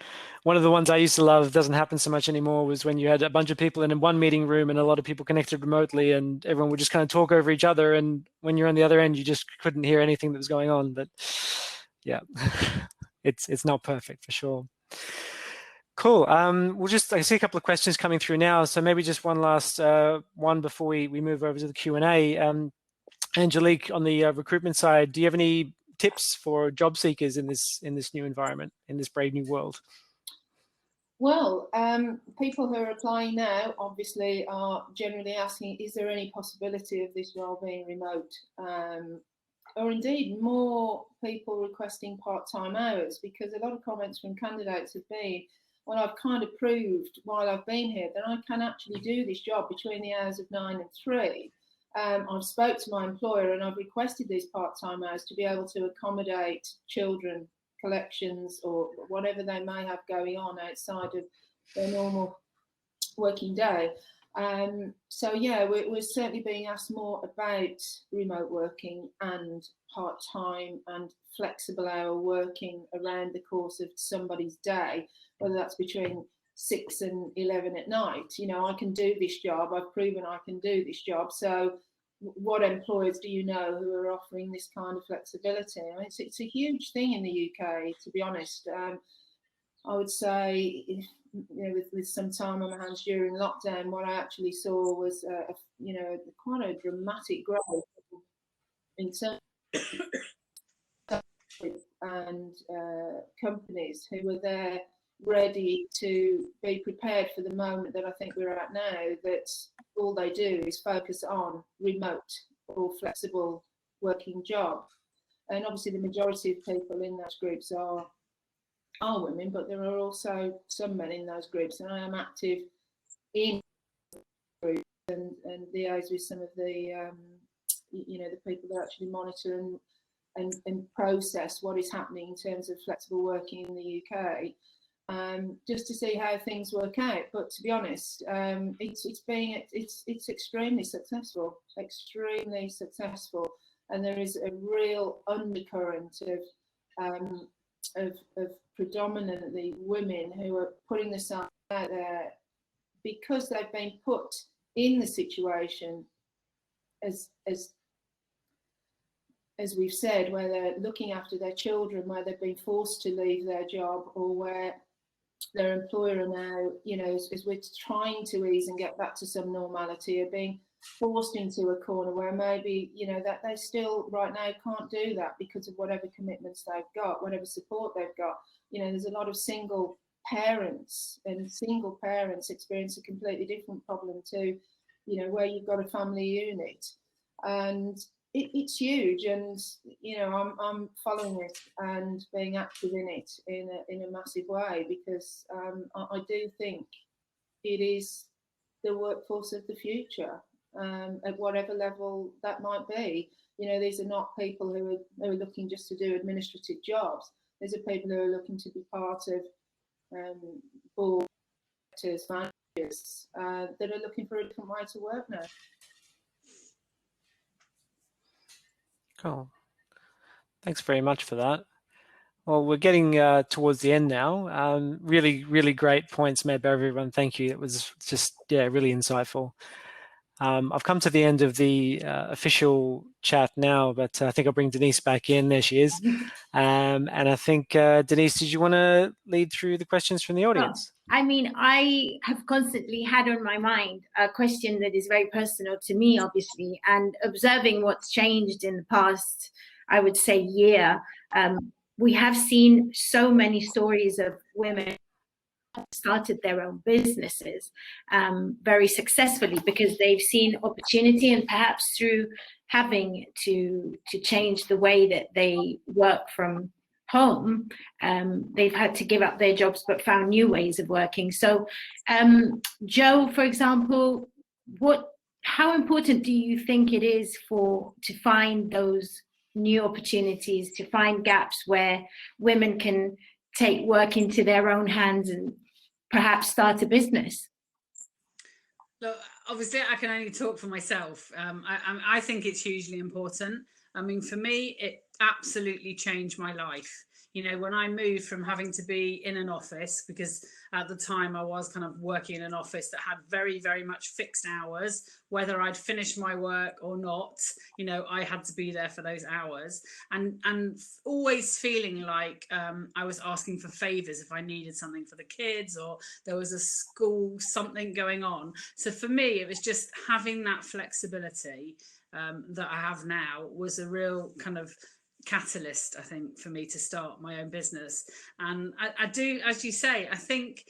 One of the ones I used to love, doesn't happen so much anymore, was when you had a bunch of people in one meeting room and a lot of people connected remotely, and everyone would just kind of talk over each other. And when you're on the other end, you just couldn't hear anything that was going on. But yeah, it's not perfect for sure. Cool. I see a couple of questions coming through now. So maybe just one last one before we move over to the Q&A. Angelique, on the recruitment side, do you have any tips for job seekers in this new environment, in this brave new world? Well, people who are applying now obviously are generally asking, is there any possibility of this role being remote? Or indeed more people requesting part-time hours, because a lot of comments from candidates have been, well, I've kind of proved while I've been here that I can actually do this job between the hours of 9 and 3. I've spoke to my employer and I've requested these part-time hours to be able to accommodate children collections or whatever they may have going on outside of their normal working day. So yeah, we're certainly being asked more about remote working and part-time and flexible hour working around the course of somebody's day, whether that's between 6 and 11 at night. You know, I can do this job. I've proven I can do this job. So what employers do you know who are offering this kind of flexibility? I mean, it's a huge thing in the UK, to be honest. I would say, you know, with some time on my hands during lockdown, what I actually saw was, you know, quite a dramatic growth in terms of and companies who were there ready to be prepared for the moment that I think we're at now, that all they do is focus on remote or flexible working job. And obviously the majority of people in those groups are women, but there are also some men in those groups, and I am active in groups and liaise with some of the you know, the people that actually monitor and process what is happening in terms of flexible working in the UK. Just to see how things work out. But to be honest, it's extremely successful, and there is a real undercurrent of predominantly women who are putting themselves out there because they've been put in the situation as we've said, where they're looking after their children, where they've been forced to leave their job, or where their employer now, you know, as we're trying to ease and get back to some normality, are being forced into a corner where maybe, you know, that they still right now can't do that because of whatever commitments they've got, whatever support they've got. You know, there's a lot of single parents, and single parents experience a completely different problem to, you know, where you've got a family unit. And it's huge, and you know, I'm following it and being active in it in a massive way, because I do think it is the workforce of the future, at whatever level that might be. You know, these are not people who are looking just to do administrative jobs. These are people who are looking to be part of board directors, managers, that are looking for a different way to work now. Cool. Thanks very much for that. Well, we're getting towards the end now. Really, really great points made by everyone. Thank you. It was just, yeah, really insightful. I've come to the end of the official chat now, but I think I'll bring Denise back in. There she is. And I think, Denise, did you want to lead through the questions from the audience? I mean, I have constantly had on my mind a question that is very personal to me, obviously, and observing what's changed in the past, I would say, year. We have seen so many stories of women started their own businesses very successfully because they've seen opportunity, and perhaps through having to change the way that they work from home, they've had to give up their jobs but found new ways of working. So Joe, for example, how important do you think it is to find those new opportunities, to find gaps where women can take work into their own hands and perhaps start a business? Look, obviously I can only talk for myself. I think it's hugely important. I mean, for me, it absolutely changed my life. You know, when I moved from having to be in an office, because at the time I was kind of working in an office that had very, very much fixed hours, whether I'd finished my work or not, you know, I had to be there for those hours, and always feeling like I was asking for favors if I needed something for the kids or there was a school, something going on. So for me, it was just having that flexibility that I have now was a real kind of catalyst, I think, for me to start my own business. And I do, as you say, I think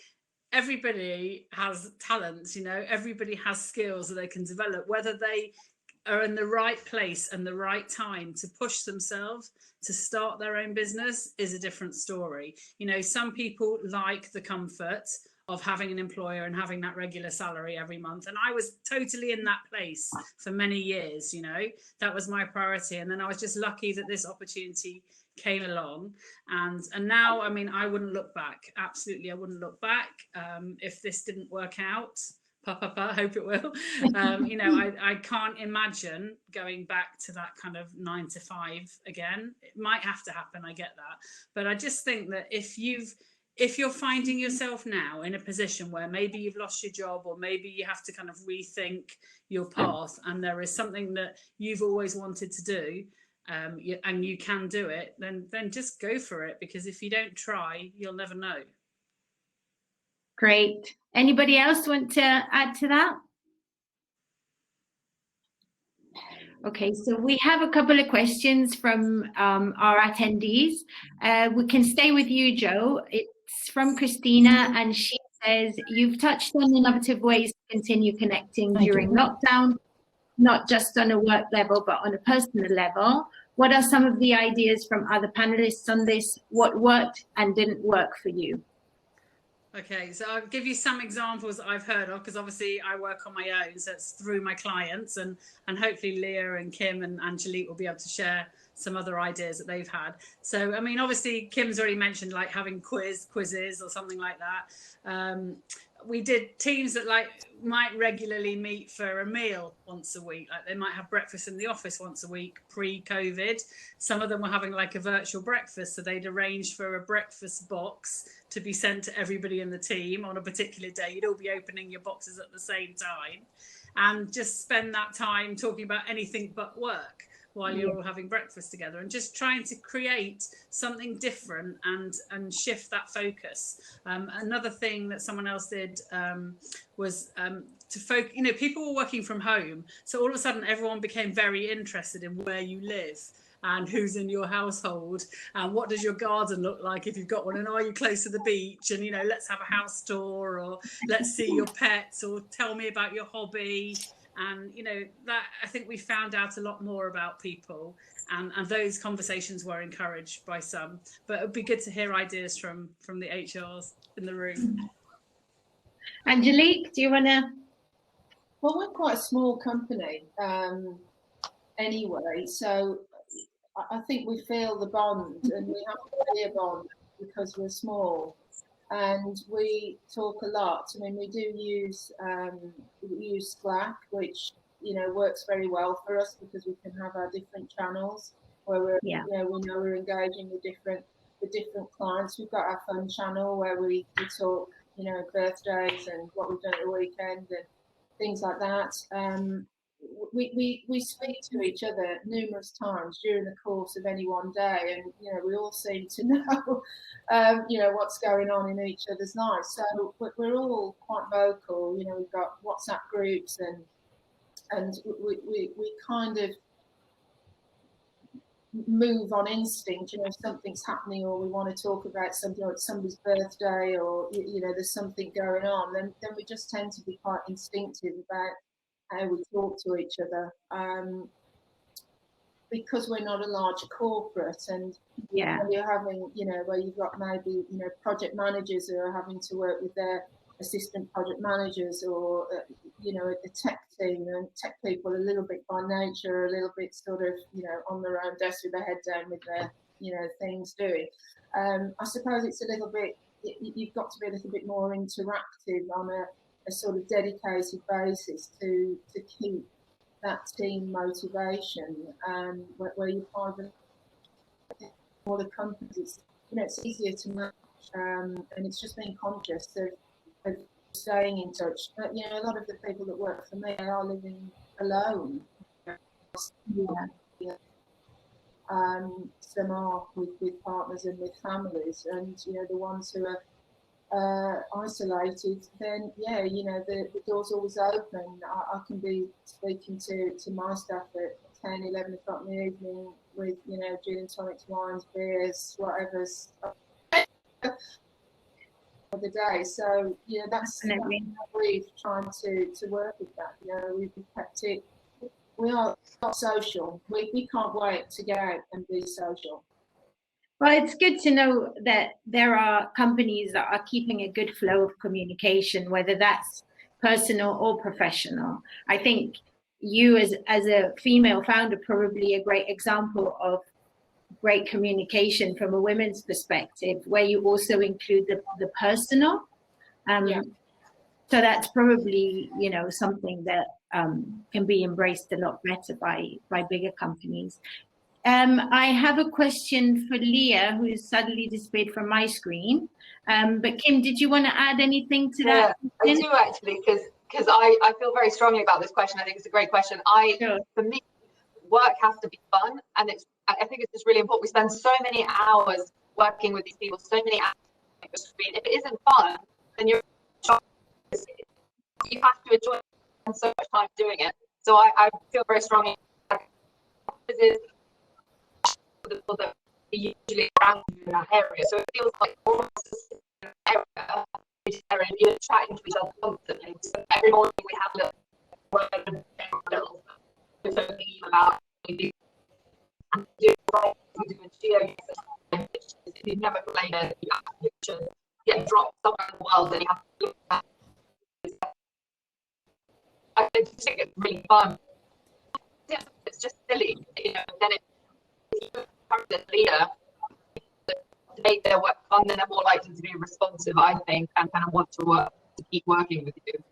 everybody has talents, you know, everybody has skills that they can develop, whether they are in the right place and the right time to push themselves to start their own business is a different story. You know, some people like the comfort of having an employer and having that regular salary every month. And I was totally in that place for many years, you know, that was my priority. And then I was just lucky that this opportunity came along. And now, I mean, I wouldn't look back. Absolutely, I wouldn't look back. If this didn't work out, I hope it will. You know, I can't imagine going back to that kind of 9 to 5 again. It might have to happen, I get that. But I just think that if you're finding yourself now in a position where maybe you've lost your job or maybe you have to kind of rethink your path, and there is something that you've always wanted to do, and you can do it, then just go for it, because if you don't try, you'll never know. Great. Anybody else want to add to that? Okay, so we have a couple of questions from our attendees. We can stay with you, Joe. It's from Christina, and she says, you've touched on innovative ways to continue connecting during lockdown, not just on a work level, but on a personal level. What are some of the ideas from other panelists on this? What worked and didn't work for you? Okay, so I'll give you some examples that I've heard of, because obviously I work on my own, so it's through my clients, and hopefully Leah and Kim and Angelique will be able to share some other ideas that they've had. So, I mean, obviously Kim's already mentioned like having quizzes or something like that. We did teams that like might regularly meet for a meal once a week. Like they might have breakfast in the office once a week pre-COVID. Some of them were having like a virtual breakfast, so they'd arrange for a breakfast box to be sent to everybody in the team on a particular day. You'd all be opening your boxes at the same time and just spend that time talking about anything but work while you're all having breakfast together, and just trying to create something different and shift that focus. Another thing that someone else did was to focus, you know, people were working from home, so all of a sudden everyone became very interested in where you live and who's in your household and what does your garden look like if you've got one, and are you close to the beach, and, you know, let's have a house tour, or let's see your pets, or tell me about your hobby. And, you know, that I think we found out a lot more about people, and those conversations were encouraged by some. But it would be good to hear ideas from the HRs in the room. Angelique, do you want to? Well, we're quite a small company anyway, so I think we feel the bond, and we have to be a bond because we're small. And we talk a lot. I mean, we do use Slack, which, you know, works very well for us because we can have our different channels where we're, you know, we know we're engaging with different clients. We've got our fun channel where we talk, you know, birthdays and what we've done at the weekend, things like that. We speak to each other numerous times during the course of any one day, and we all seem to know what's going on in each other's lives. So we're all quite vocal. We've got WhatsApp groups, and we kind of move on instinct. If something's happening, or we want to talk about something, or it's somebody's birthday, or there's something going on, then we just tend to be quite instinctive about how we talk to each other, because we're not a large corporate, and you're having, where you've got maybe, project managers who are having to work with their assistant project managers, or, a tech team, and tech people a little bit by nature, a little bit sort of, on their own desk with their head down with their, things doing. I suppose it's a little bit, you've got to be a little bit more interactive on a sort of dedicated basis to keep that team motivation, where you find that all the companies, it's easier to manage, and it's just being conscious of staying in touch. But a lot of the people that work for me are living alone. Some are with partners and with families, and the ones who are isolated, then the door's always open. I can be speaking to my staff at 10, 11 o'clock in the evening with gin and tonics, wines, beers, whatever's of the day. So that's we've tried to work with that. We've kept it. We are not social. We can't wait to get out and be social. Well, it's good to know that there are companies that are keeping a good flow of communication, whether that's personal or professional. I think you as a female founder, probably a great example of great communication from a women's perspective, where you also include the personal. So that's probably, something that can be embraced a lot better by bigger companies. I have a question for Leah, who is suddenly disappeared from my screen. But Kim, did you want to add anything to that? I do actually, because I feel very strongly about this question. I think it's a great question. For me, work has to be fun, and I think it's just really important. We spend so many hours working with these people, so many hours on the screen. If it isn't fun, then you have to enjoy it and so much time doing it. So I feel very strongly the people that are usually around you in that area. So it feels like almost an area, you're chatting to each other constantly. So every morning we have a little word talking about what we do. And we do a geo. If you've never played it, you have to get dropped somewhere in the world and you have to look at it. I just think it's really fun. Yeah, it's just silly, then if you are the leader, to make their work fun, then they're more likely to be responsive, I think, and kind of want to keep working with you.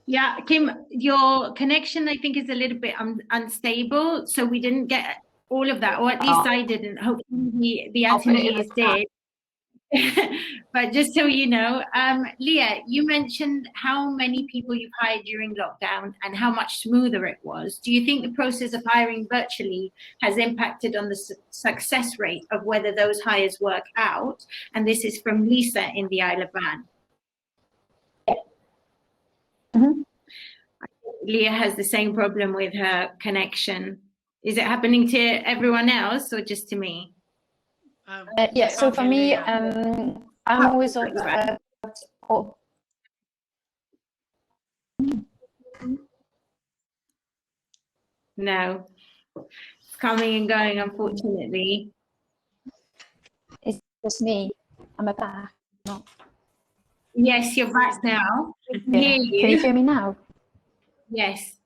Yeah, Kim, your connection, I think, is a little bit unstable, so we didn't get all of that, or at least I didn't. Hopefully the attendees did. But just so you know, Leah, you mentioned how many people you've hired during lockdown and how much smoother it was. Do you think the process of hiring virtually has impacted on the success rate of whether those hires work out? And this is from Lisa in the Isle of Man. Mm-hmm. Leah has the same problem with her connection. Is it happening to everyone else or just to me? Yeah, so for me, I'm always on No, it's coming and going, unfortunately. It's just me. I'm back. No. Yes, you're back now. I can hear you. Can you hear me now? Yes.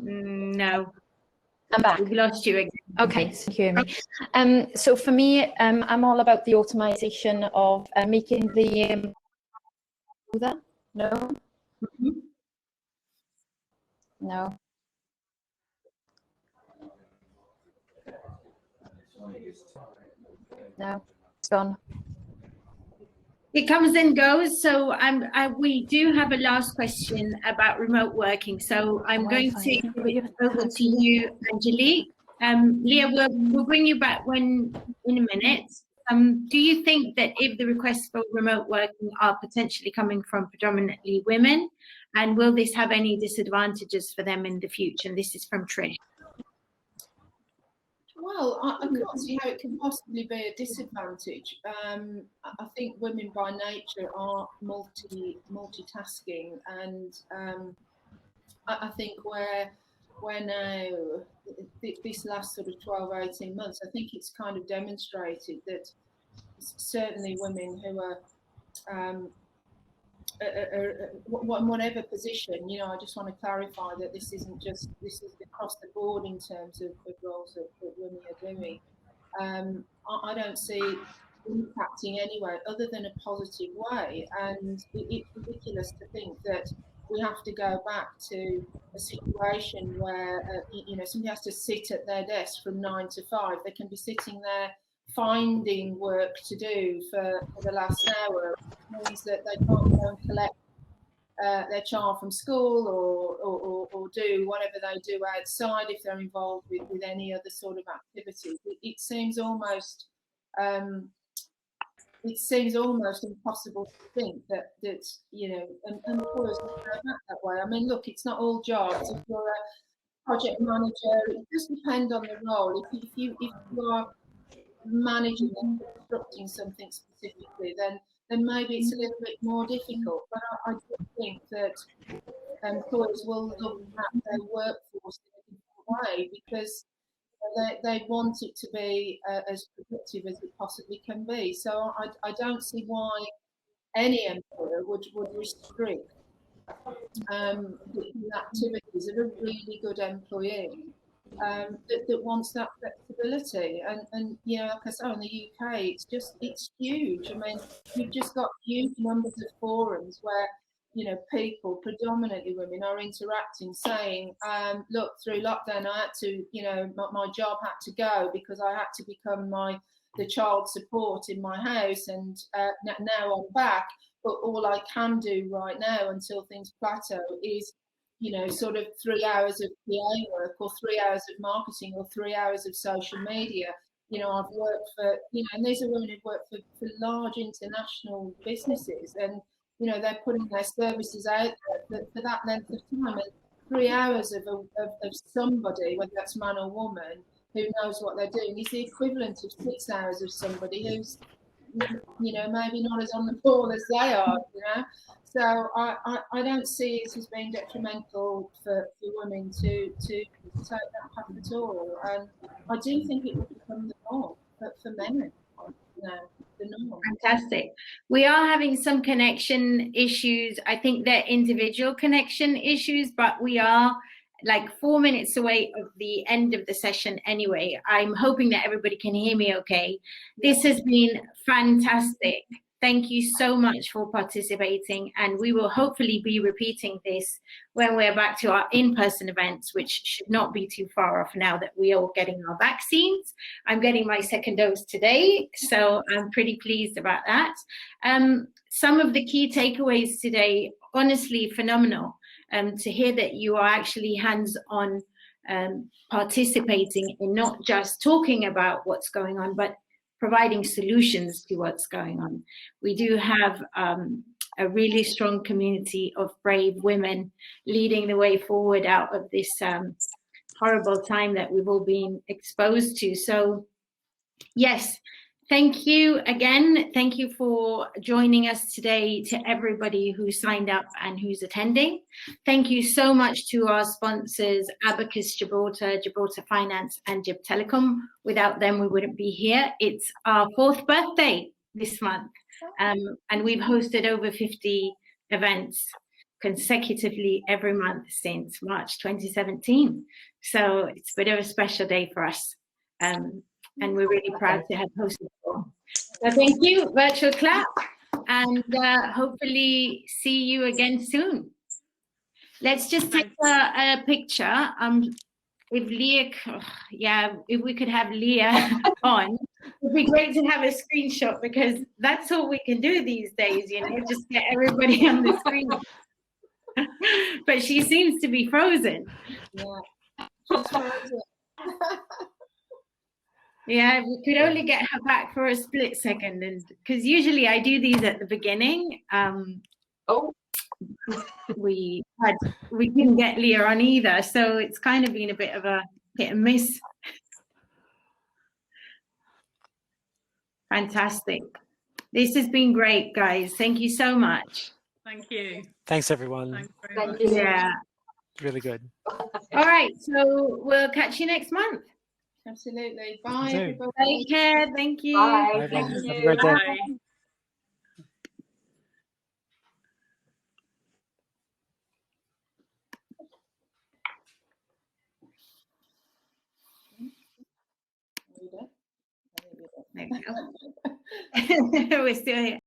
No. I'm back. We've lost you again. Okay, so you hear me. So for me, I'm all about the automation of making the No? Mm-hmm. No. No, it's gone. It comes and goes. So we do have a last question about remote working. So I'm going to give it over to you, Angelique. Leah, we'll bring you back in a minute. Do you think that if the requests for remote working are potentially coming from predominantly women, and will this have any disadvantages for them in the future? And this is from Trish. Well, I can't see how it can possibly be a disadvantage. I think women by nature are multitasking, and I think where now this last sort of 12 or 18 months, I think it's kind of demonstrated that certainly women who are whatever position, I just want to clarify that this is across the board in terms of roles that women are doing. I don't see impacting anywhere other than a positive way, and it's ridiculous to think that we have to go back to a situation where somebody has to sit at their desk from 9 to 5. They can be sitting there finding work to do for the last hour, which means that they can't go and collect their child from school or do whatever they do outside if they're involved with any other sort of activity. It seems almost impossible to think that employers will go back that way. I mean, look, it's not all jobs. If you're a project manager, it does depend on the role. If you are managing and constructing something specifically, then maybe it's a little bit more difficult. But I do think that employers will look at their workforce in a different way, because they want it to be as productive as it possibly can be. So I don't see why any employer would restrict the activities of a really good employee that wants that flexibility. And like I say, in the UK, it's huge. I mean, you've just got huge numbers of forums where people, predominantly women, are interacting, saying, look, through lockdown, I had to, my job had to go because I had to become the child support in my house, and now I'm back. But all I can do right now until things plateau is, sort of 3 hours of PA work, or 3 hours of marketing, or 3 hours of social media. I've worked for, and these are women who've worked for large international businesses, and they're putting their services out there for that length of time. And 3 hours of somebody, whether that's man or woman, who knows what they're doing, is the equivalent of 6 hours of somebody who's, maybe not as on the ball as they are, So I don't see it as being detrimental for women to take that path at all. And I do think it will become the norm for men now. Fantastic. We are having some connection issues. I think they're individual connection issues, but we are like 4 minutes away of the end of the session anyway. I'm hoping that everybody can hear me okay. This has been fantastic. Thank you so much for participating, and we will hopefully be repeating this when we're back to our in-person events, which should not be too far off now that we are all getting our vaccines. I'm getting my second dose today, so I'm pretty pleased about that. Some of the key takeaways today, honestly phenomenal. To hear that you are actually hands-on participating in not just talking about what's going on, but providing solutions to what's going on. We do have a really strong community of brave women leading the way forward out of this horrible time that we've all been exposed to. So yes, thank you again. Thank you for joining us today, to everybody who signed up and who's attending. Thank you so much to our sponsors, Abacus Gibraltar, Gibraltar Finance, and Gib Telecom. Without them, we wouldn't be here. It's our 4th birthday this month, and we've hosted over 50 events consecutively every month since March 2017. So it's a bit of a special day for us. And we're really proud to have hosted it all. So thank you, virtual clap, and hopefully see you again soon. Let's just take a picture. If Leah, if we could have Leah on. It'd be great to have a screenshot because that's all we can do these days, you know, just get everybody on the screen. But she seems to be frozen. Yeah. She's frozen. Yeah, we could only get her back for a split second, and because usually I do these at the beginning. We couldn't get Leah on either, so it's kind of been a bit of a hit and miss. Fantastic. This has been great, guys. Thank you so much. Thank you. Thanks, everyone. Thanks very much. Yeah. Really good. All right, so we'll catch you next month. Absolutely. Bye, So- everybody. Take care. Thank you. Bye. Bye, Thank everyone. you. Have a great day. Bye. There we go. We're still here.